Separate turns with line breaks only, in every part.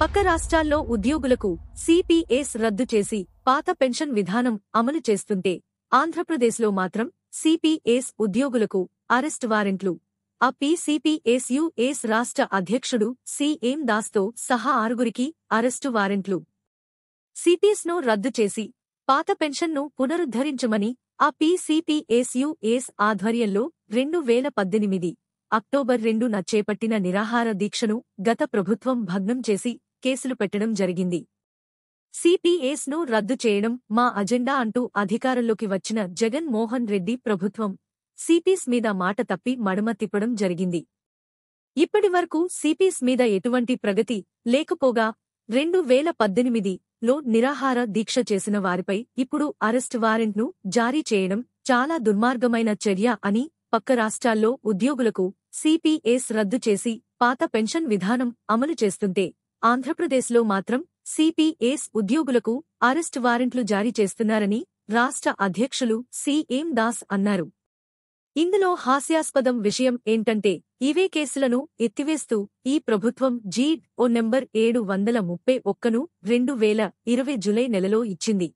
పక్క రాష్ట్రాల్లో ఉద్యోగులకు సిపిఎస్ రద్దు చేసి పాత పెన్షన్ విధానం అమలు చేస్తుంటే ఆంధ్రప్రదేశ్లో మాత్రం సిపిఎస్ ఉద్యోగులకు అరెస్ట్ వారెంట్లు. ఆ సిపిఎస్ రాష్ట్ర అధ్యక్షుడు సి.ఎం. దాస్తో సహా 6గురికి అరెస్టు వారెంట్లు. సిపిఎస్ను రద్దు చేసి పాత పెన్షన్ను పునరుద్ధరించమని ఆ సిపిఎస్ ఆధ్వర్యంలో 2018 అక్టోబర్ 2న చేపట్టిన నిరాహార దీక్షను గత ప్రభుత్వం భగ్నం చేసి కేసులు పెట్టడం జరిగింది. సిపిఎస్ను రద్దు చేయడం మా అజెండా అంటూ అధికారంలోకి వచ్చిన జగన్ మోహన్ రెడ్డి ప్రభుత్వం సిపిఎస్ మీద మాట తప్పి మడమ తిప్పడం జరిగింది. ఇప్పటివరకు సిపిఎస్ మీద ఎటువంటి ప్రగతి లేకపోగా 2018లో నిరాహార దీక్ష చేసిన వారిపై ఇప్పుడు అరెస్ట్ వారెంట్ను జారీ చేయడం చాలా దుర్మార్గమైన చర్య అని పక్క రాష్ట్రాల్లో ఉద్యోగులకు సిపిఎస్ రద్దు చేసి పాత పెన్షన్ విధానం అమలు చేస్తుంటే ఆంధ్రప్రదేశ్లో మాత్రం సిపిఎస్ ఉద్యోగులకు అరెస్ట్ వారెంట్లు జారీ చేస్తున్నారని రాష్ట్ర అధ్యక్షులు సి.ఎం. దాస్ అన్నారు. ఇందులో హాస్యాస్పదం విషయం ఏంటంటే ఇవే కేసులను ఎత్తివేస్తూ ఈ ప్రభుత్వం జీవో నంబర్ 731ను 2020 జూలై నెలలో ఇచ్చింది.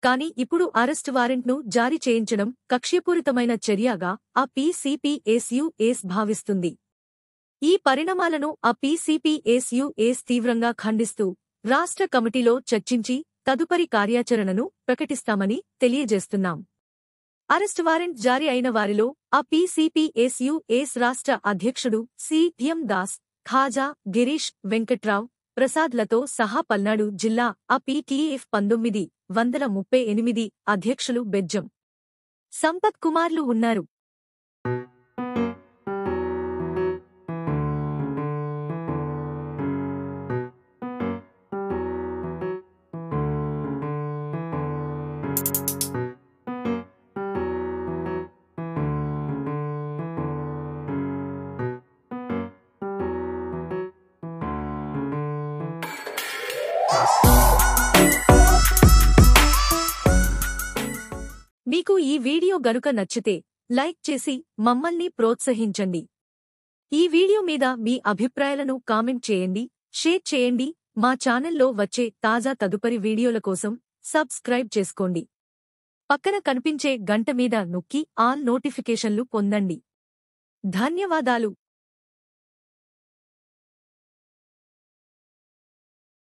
కాని ఇప్పుడు అరెస్ట్ వారెంట్ను జారీ చేయించడం కక్ష్యపూరితమైన చర్యగా ఆ సిపిఎస్ భావిస్తుంది. ఈ పరిణామాలను ఆ సిపిఎస్ తీవ్రంగా ఖండిస్తూ రాష్ట్ర కమిటీలో చర్చించి తదుపరి కార్యాచరణను ప్రకటిస్తామని తెలియజేస్తున్నాం. అరెస్ట్ వారెంట్ జారీ అయిన వారిలో ఆ సిపిఎస్ రాష్ట్ర అధ్యక్షుడు సి.ఎం. దాస్, ఖాజా, గిరీష్, వెంకట్రావ్, ప్రసాద్లతో సహా పల్నాడు జిల్లా ఆ టిఎఫ్ 1938 అధ్యక్షులు బెజ్జం సంపత్ కుమార్లు ఉన్నారు. మీకు ఈ వీడియో గనుక నచ్చితే లైక్ చేసి మమ్మల్ని ప్రోత్సహించండి. ఈ వీడియో మీద మీ అభిప్రాయాలను కామెంట్ చేయండి, షేర్ చేయండి. మా ఛానల్లో వచ్చే తాజా తదుపరి వీడియోల కోసం సబ్స్క్రైబ్ చేసుకోండి. పక్కన కనిపించే గంట మీద నొక్కి ఆల్ నోటిఫికేషన్లు పొందండి. ధన్యవాదాలు.